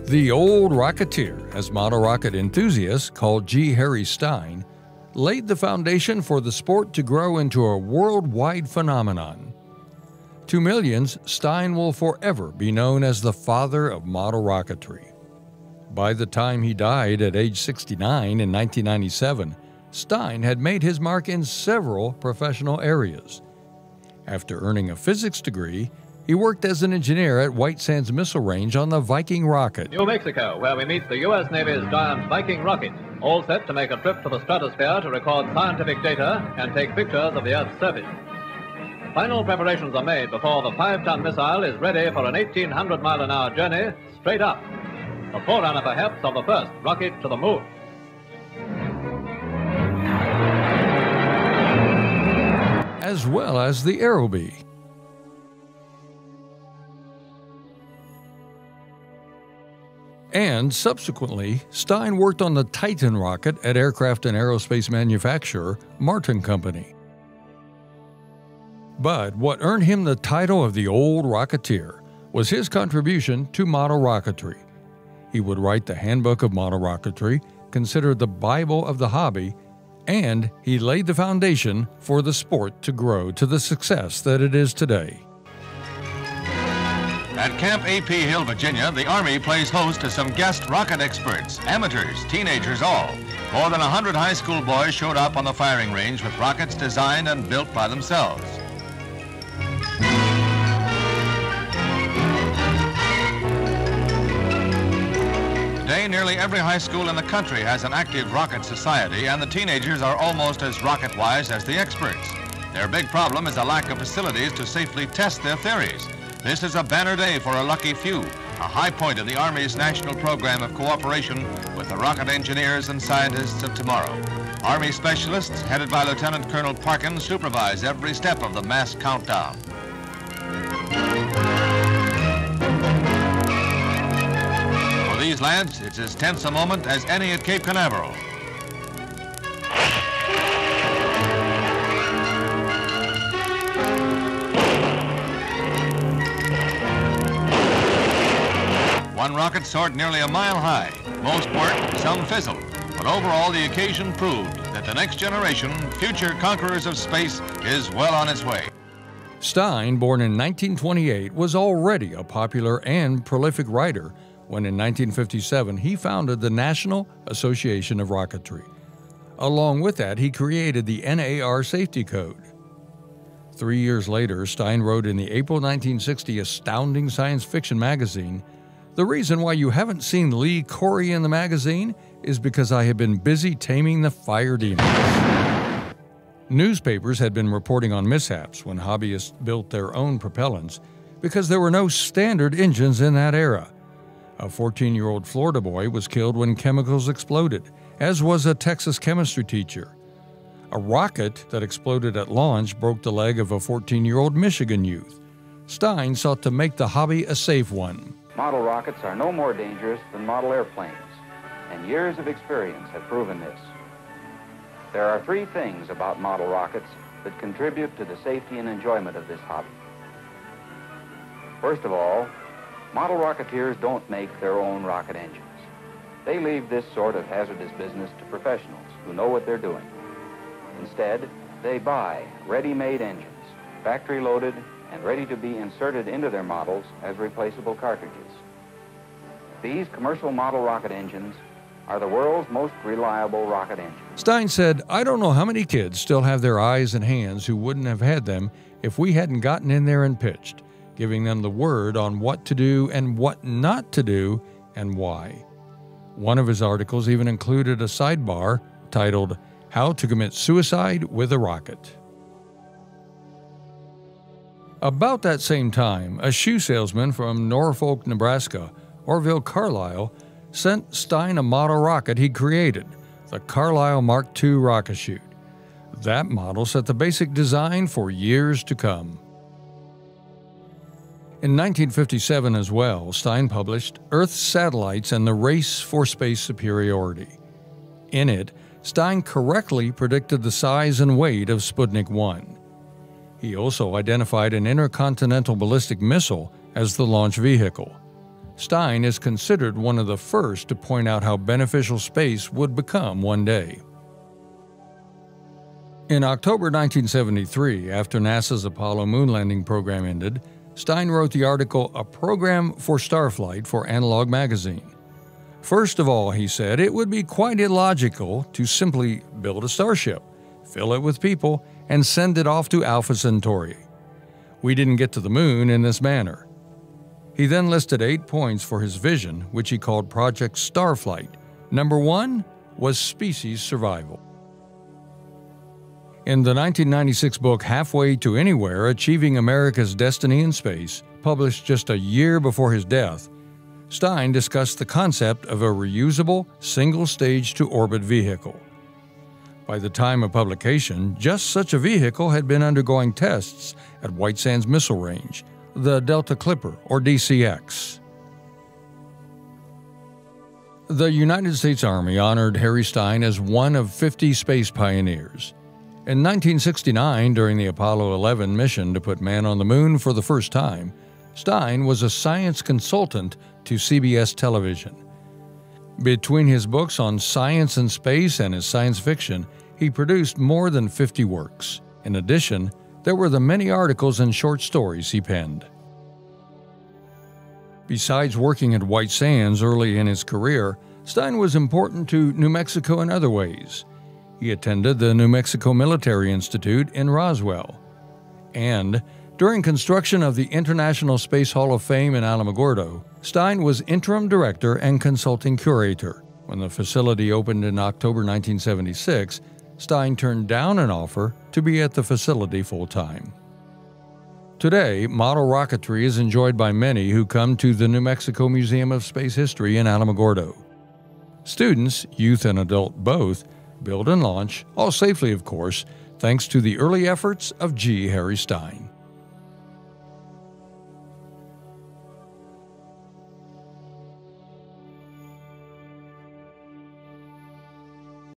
The Old Rocketeer, as model rocket enthusiasts called G. Harry Stine, laid the foundation for the sport to grow into a worldwide phenomenon. To millions, Stine will forever be known as the father of model rocketry. By the time he died at age 69 in 1997, Stine had made his mark in several professional areas. After earning a physics degree, he worked as an engineer at White Sands Missile Range on the Viking rocket. New Mexico, where we meet the U.S. Navy's giant Viking rocket, all set to make a trip to the stratosphere to record scientific data and take pictures of the Earth's surface. Final preparations are made before the 5-ton missile is ready for an 1,800-mile-an-hour journey straight up, the forerunner perhaps of the first rocket to the moon. As well as the Aerobee. And subsequently, Stine worked on the Titan rocket at aircraft and aerospace manufacturer Martin Company. But what earned him the title of the Old Rocketeer was his contribution to model rocketry. He would write the Handbook of Model Rocketry, considered the Bible of the hobby, and he laid the foundation for the sport to grow to the success that it is today. At Camp A.P. Hill, Virginia, the Army plays host to some guest rocket experts, amateurs, teenagers all. More than 100 high school boys showed up on the firing range with rockets designed and built by themselves. Today, nearly every high school in the country has an active rocket society, and the teenagers are almost as rocket-wise as the experts. Their big problem is a lack of facilities to safely test their theories. This is a banner day for a lucky few, a high point in the Army's national program of cooperation with the rocket engineers and scientists of tomorrow. Army specialists, headed by Lieutenant Colonel Parkin, supervise every step of the mass countdown. For these lads, it's as tense a moment as any at Cape Canaveral. One rocket soared nearly a mile high. Most worked, some fizzled. But overall, the occasion proved that the next generation, future conquerors of space, is well on its way. Stine, born in 1928, was already a popular and prolific writer when in 1957 he founded the National Association of Rocketry. Along with that, he created the NAR Safety Code. 3 years later, Stine wrote in the April 1960 astounding science fiction magazine, "The reason why you haven't seen Lee Corey in the magazine is because I have been busy taming the fire demons." Newspapers had been reporting on mishaps when hobbyists built their own propellants because there were no standard engines in that era. A 14-year-old Florida boy was killed when chemicals exploded, as was a Texas chemistry teacher. A rocket that exploded at launch broke the leg of a 14-year-old Michigan youth. Stine sought to make the hobby a safe one. Model rockets are no more dangerous than model airplanes, and years of experience have proven this. There are three things about model rockets that contribute to the safety and enjoyment of this hobby. First of all, model rocketeers don't make their own rocket engines. They leave this sort of hazardous business to professionals who know what they're doing. Instead, they buy ready-made engines, factory-loaded and ready to be inserted into their models as replaceable cartridges. These commercial model rocket engines are the world's most reliable rocket engines. Stine said, "I don't know how many kids still have their eyes and hands who wouldn't have had them if we hadn't gotten in there and pitched, giving them the word on what to do and what not to do and why." One of his articles even included a sidebar titled, "How to Commit Suicide with a Rocket." About that same time, a shoe salesman from Norfolk, Nebraska, Orville Carlisle, sent Stine a model rocket he created, the Carlisle Mark II rocket chute. That model set the basic design for years to come. In 1957 as well, Stine published Earth's Satellites and the Race for Space Superiority. In it, Stine correctly predicted the size and weight of Sputnik 1. He also identified an intercontinental ballistic missile as the launch vehicle. Stine is considered one of the first to point out how beneficial space would become one day. In October 1973, after NASA's Apollo moon landing program ended, Stine wrote the article A Program for Starflight for Analog magazine. First of all, he said, it would be quite illogical to simply build a starship, fill it with people, and send it off to Alpha Centauri. We didn't get to the moon in this manner. He then listed 8 points for his vision, which he called Project Starflight. Number 1 was species survival. In the 1996 book Halfway to Anywhere, Achieving America's Destiny in Space, published just a year before his death, Stine discussed the concept of a reusable, single-stage-to-orbit vehicle. By the time of publication, just such a vehicle had been undergoing tests at White Sands Missile Range, the Delta Clipper, or DCX. The United States Army honored Harry Stine as one of 50 space pioneers. In 1969, during the Apollo 11 mission to put man on the moon for the first time, Stine was a science consultant to CBS television. Between his books on science and space and his science fiction, he produced more than 50 works. In addition, there were the many articles and short stories he penned. Besides working at White Sands early in his career, Stine was important to New Mexico in other ways. He attended the New Mexico Military Institute in Roswell. And during construction of the International Space Hall of Fame in Alamogordo, Stine was interim director and consulting curator. When the facility opened in October 1976, Stine turned down an offer to be at the facility full-time. Today, model rocketry is enjoyed by many who come to the New Mexico Museum of Space History in Alamogordo. Students, youth and adult both, build and launch, all safely of course, thanks to the early efforts of G. Harry Stine.